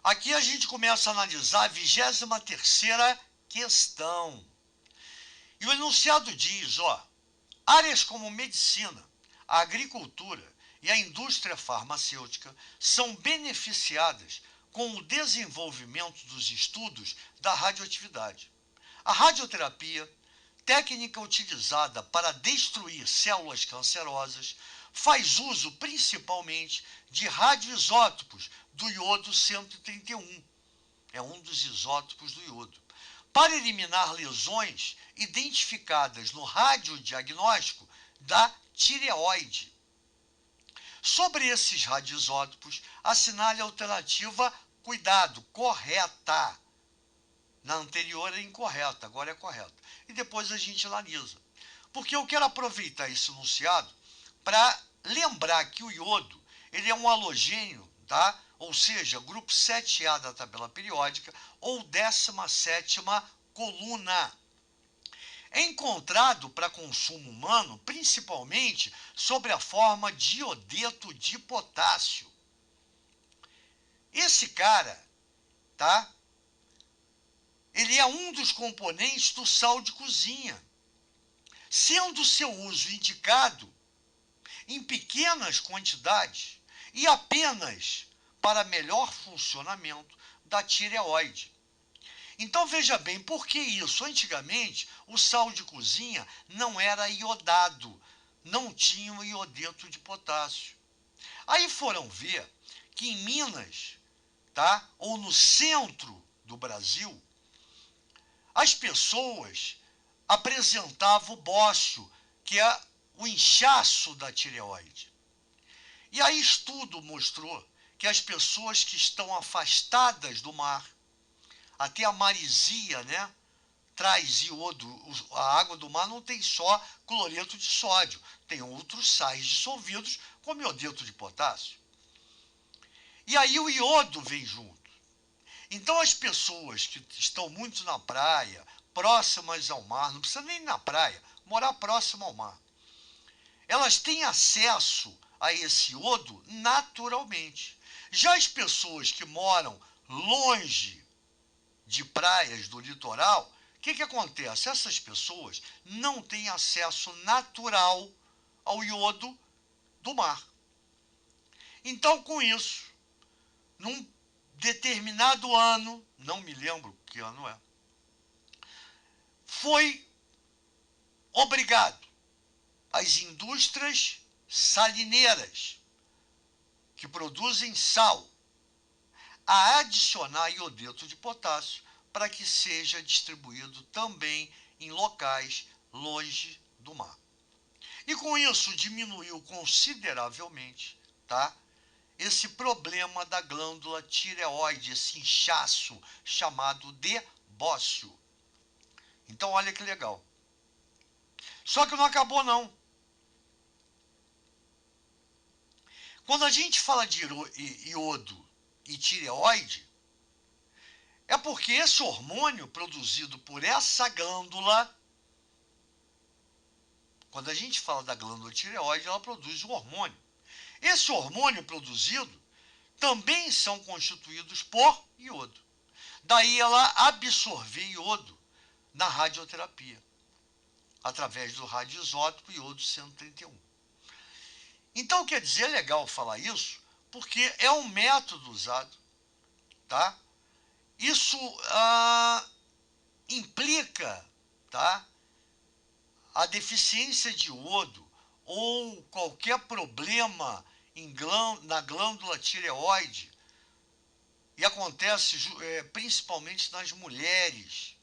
Aqui a gente começa a analisar a 23ª questão. E o enunciado diz, áreas como medicina, a agricultura e a indústria farmacêutica são beneficiadas com o desenvolvimento dos estudos da radioatividade. A radioterapia, técnica utilizada para destruir células cancerosas, faz uso principalmente de radioisótopos do iodo 131. É um dos isótopos do iodo. Para eliminar lesões identificadas no radiodiagnóstico da tireoide. Sobre esses radioisótopos, assinale a alternativa cuidado, correta. Na anterior era incorreta, agora é correta. E depois a gente analisa. Porque eu quero aproveitar esse enunciado para lembrar que o iodo ele é um halogênio, tá? Ou seja, grupo 7A da tabela periódica ou 17ª coluna. É encontrado para consumo humano principalmente sob a forma de iodeto de potássio. Esse cara, tá? Ele é um dos componentes do sal de cozinha, sendo seu uso indicado em pequenas quantidades e apenas para melhor funcionamento da tireoide. Então veja bem, por que isso? Antigamente, o sal de cozinha não era iodado, não tinha o iodeto de potássio. Aí foram ver que em Minas, tá? Ou no centro do Brasil, as pessoas apresentavam o bócio, que é o inchaço da tireoide. E aí estudo mostrou que as pessoas que estão afastadas do mar, até a maresia, né, traz iodo. A água do mar não tem só cloreto de sódio, tem outros sais dissolvidos, como iodeto de potássio. E aí o iodo vem junto. Então as pessoas que estão muito na praia, próximas ao mar, não precisa nem ir na praia, morar próximo ao mar, elas têm acesso a esse iodo naturalmente. Já as pessoas que moram longe de praias do litoral, o que acontece? Essas pessoas não têm acesso natural ao iodo do mar. Então, com isso, num determinado ano, não me lembro que ano é, foi obrigado as indústrias salineiras que produzem sal a adicionar iodeto de potássio para que seja distribuído também em locais longe do mar. E com isso diminuiu consideravelmente, tá? Esse problema da glândula tireoide, esse inchaço chamado de bócio. Então olha que legal. Só que não acabou não. Quando a gente fala de iodo e tireoide, é porque esse hormônio produzido por essa glândula, quando a gente fala da glândula tireoide, ela produz um hormônio. Esse hormônio produzido também são constituídos por iodo. Daí ela absorver iodo na radioterapia, através do radioisótopo iodo 131. Então, quer dizer, é legal falar isso, porque é um método usado, tá? Isso implica, tá, a deficiência de iodo ou qualquer problema na glândula tireoide, e acontece principalmente nas mulheres.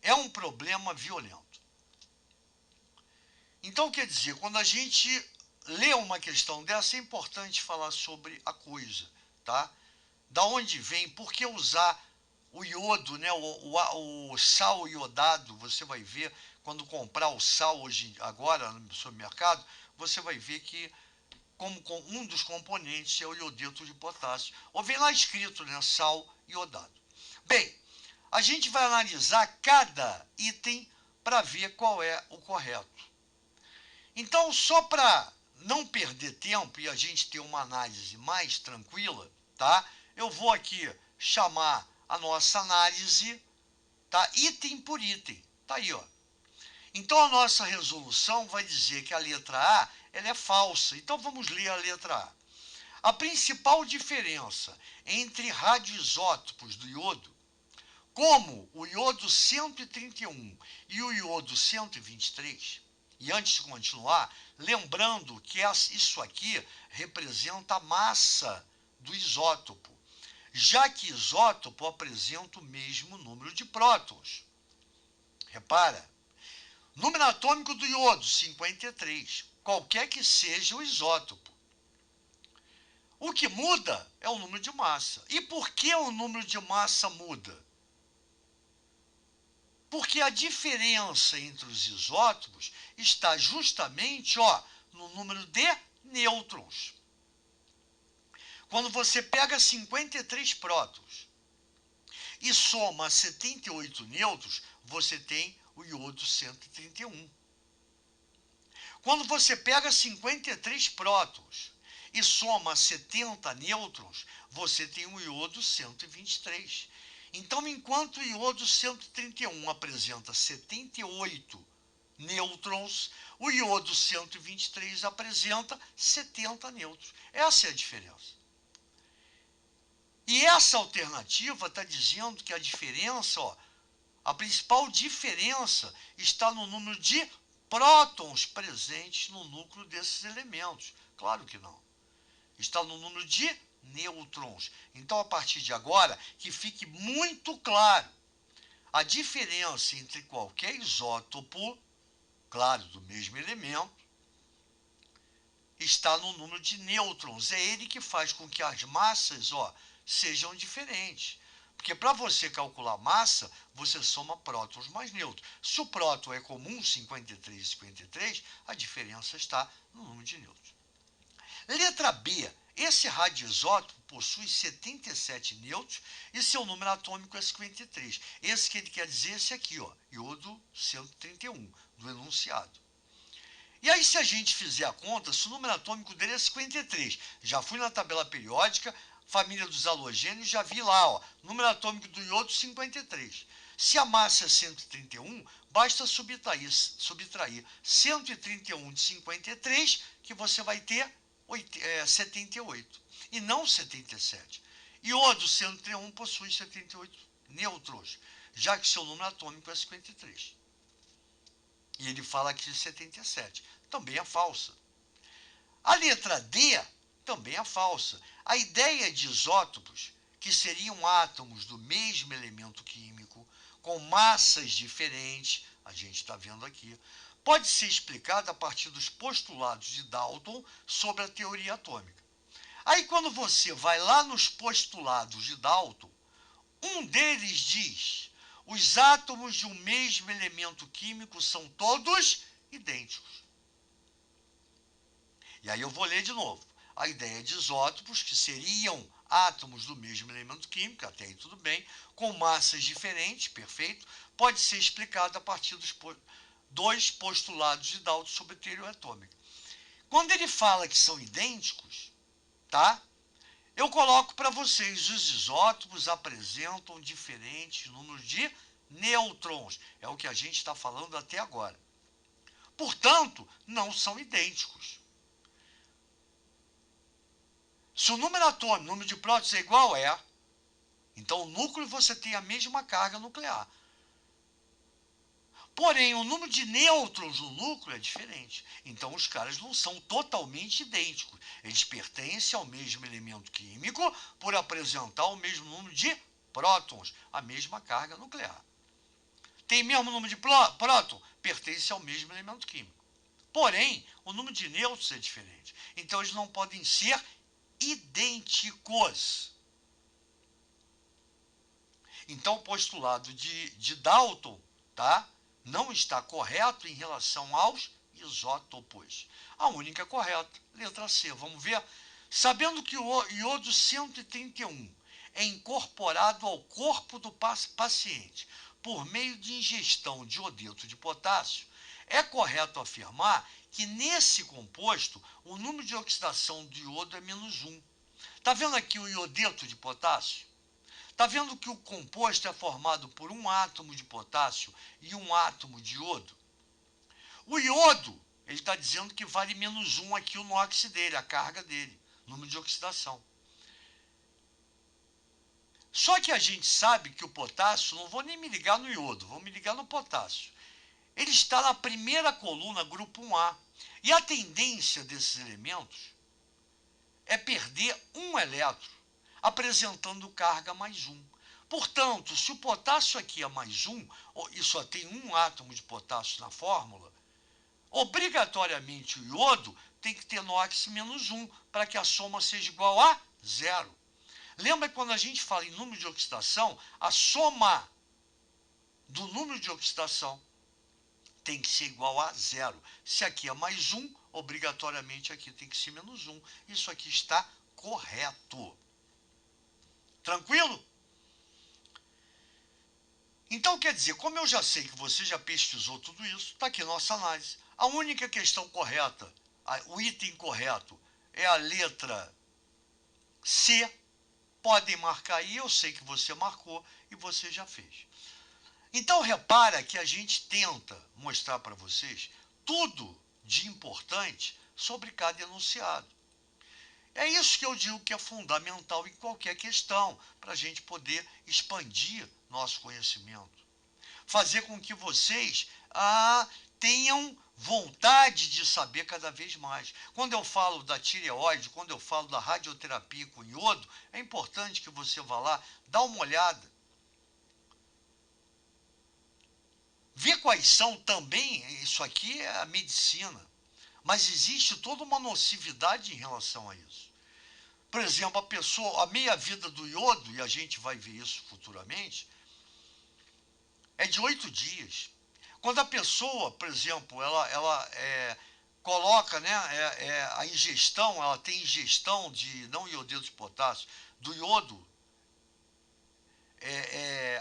É um problema violento. Então, quer dizer, quando a gente lê uma questão dessa, é importante falar sobre a coisa, tá? Da onde vem, por que usar o iodo, né? O sal iodado, você vai ver, quando comprar o sal agora no supermercado, você vai ver que como um dos componentes é o iodeto de potássio. Ou vem lá escrito, né? Sal iodado. Bem, a gente vai analisar cada item para ver qual é o correto. Então, só para não perder tempo e a gente ter uma análise mais tranquila, tá? Eu vou aqui chamar a nossa análise, tá? Item por item. Tá aí, ó. Então, a nossa resolução vai dizer que a letra A ela é falsa. Então, vamos ler a letra A. A principal diferença entre radioisótopos do iodo, como o iodo 131 e o iodo 123, e antes de continuar, lembrando que isso aqui representa a massa do isótopo, já que isótopo apresenta o mesmo número de prótons. Repara, número atômico do iodo, 53, qualquer que seja o isótopo. O que muda é o número de massa. E por que o número de massa muda? Porque a diferença entre os isótopos está justamente, ó, no número de nêutrons. Quando você pega 53 prótons e soma 78 nêutrons, você tem o iodo 131. Quando você pega 53 prótons e soma 70 nêutrons, você tem o iodo 123. Então, enquanto o iodo 131 apresenta 78 nêutrons, o iodo 123 apresenta 70 nêutrons. Essa é a diferença. E essa alternativa está dizendo que a diferença, ó, a principal diferença está no número de prótons presentes no núcleo desses elementos. Claro que não. Está no número de nêutrons. Então, a partir de agora, que fique muito claro a diferença entre qualquer isótopo, claro, do mesmo elemento, está no número de nêutrons. É ele que faz com que as massas, ó, sejam diferentes. Porque para você calcular massa, você soma prótons mais nêutrons. Se o próton é comum, 53 e 53, a diferença está no número de nêutrons. Letra B. Esse radioisótopo possui 77 nêutrons e seu número atômico é 53. Esse que ele quer dizer é esse aqui, ó, iodo 131, do enunciado. E aí, se a gente fizer a conta, se o número atômico dele é 53, já fui na tabela periódica, família dos halogênios, já vi lá, ó, número atômico do iodo 53. Se a massa é 131, basta subtrair 131 de 53, que você vai ter 78, e não 77. Iodo 131 possui 78 nêutrons, já que seu número atômico é 53. E ele fala aqui de 77. Também é falsa. A letra D também é falsa. A ideia de isótopos, que seriam átomos do mesmo elemento químico, com massas diferentes, a gente está vendo aqui, pode ser explicada a partir dos postulados de Dalton sobre a teoria atômica. Aí, quando você vai lá nos postulados de Dalton, um deles diz: os átomos de um mesmo elemento químico são todos idênticos. E aí eu vou ler de novo. A ideia de isótopos, que seriam átomos do mesmo elemento químico, até aí tudo bem, com massas diferentes, perfeito, pode ser explicada a partir dos dois postulados de Dalton sobre a teoria atômica. Quando ele fala que são idênticos, tá? Eu coloco para vocês, os isótopos apresentam diferentes números de nêutrons. É o que a gente está falando até agora. Portanto, não são idênticos. Se o número atômico, o número de prótons é igual, é. Então, o núcleo você tem a mesma carga nuclear. Porém, o número de nêutrons no núcleo é diferente. Então, os caras não são totalmente idênticos. Eles pertencem ao mesmo elemento químico por apresentar o mesmo número de prótons, a mesma carga nuclear. Tem mesmo número de próton? Pertence ao mesmo elemento químico. Porém, o número de nêutrons é diferente. Então, eles não podem ser idênticos. Então, o postulado de Dalton, tá, não está correto em relação aos isótopos. A única correta, letra C. Vamos ver? Sabendo que o iodo 131 é incorporado ao corpo do paciente por meio de ingestão de iodeto de potássio, é correto afirmar que nesse composto o número de oxidação do iodo é -1. Está vendo aqui o iodeto de potássio? Está vendo que o composto é formado por um átomo de potássio e um átomo de iodo? O iodo, ele está dizendo que vale -1 aqui o NOx dele, a carga dele, número de oxidação. Só que a gente sabe que o potássio, não vou nem me ligar no iodo, vou me ligar no potássio. Ele está na primeira coluna, grupo 1A. E a tendência desses elementos é perder um elétron, apresentando carga +1. Portanto, se o potássio aqui é +1, e só tem um átomo de potássio na fórmula, obrigatoriamente o iodo tem que ter NOx -1 para que a soma seja igual a 0. Lembra que quando a gente fala em número de oxidação, a soma do número de oxidação tem que ser igual a 0. Se aqui é +1, obrigatoriamente aqui tem que ser -1. Isso aqui está correto. Tranquilo? Então, quer dizer, como eu já sei que você já pesquisou tudo isso, está aqui a nossa análise. A única questão correta, o item correto, é a letra C. Podem marcar aí, eu sei que você marcou e você já fez. Então, repara que a gente tenta mostrar para vocês tudo de importante sobre cada enunciado. É isso que eu digo que é fundamental em qualquer questão, para a gente poder expandir nosso conhecimento. Fazer com que vocês tenham vontade de saber cada vez mais. Quando eu falo da tireoide, quando eu falo da radioterapia com iodo, é importante que você vá lá, dá uma olhada. Vê quais são também, isso aqui é a medicina, mas existe toda uma nocividade em relação a isso. Por exemplo, a meia-vida do iodo, e a gente vai ver isso futuramente, é de 8 dias. Quando a pessoa, por exemplo, ela coloca, né, a ingestão, ela tem ingestão de não iodeto de potássio, do iodo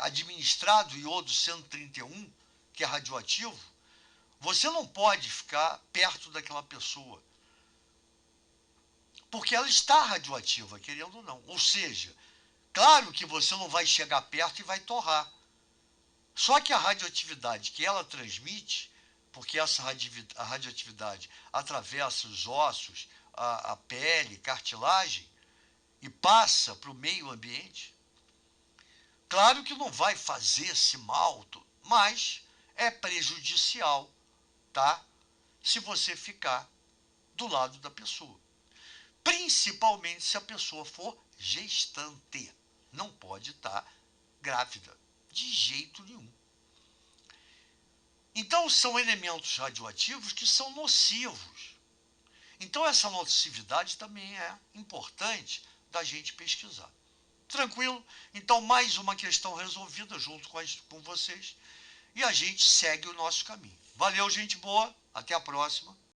administrado, iodo 131, que é radioativo, você não pode ficar perto daquela pessoa, porque ela está radioativa, querendo ou não. Ou seja, claro que você não vai chegar perto e vai torrar. Só que a radioatividade que ela transmite, porque essa radioatividade atravessa os ossos, a pele, cartilagem, e passa para o meio ambiente, claro que não vai fazer esse mal, mas é prejudicial, tá? Se você ficar do lado da pessoa. Principalmente se a pessoa for gestante. Não pode estar grávida, de jeito nenhum. Então, são elementos radioativos que são nocivos. Então, essa nocividade também é importante da gente pesquisar. Tranquilo? Então, mais uma questão resolvida junto com vocês. E a gente segue o nosso caminho. Valeu, gente boa. Até a próxima.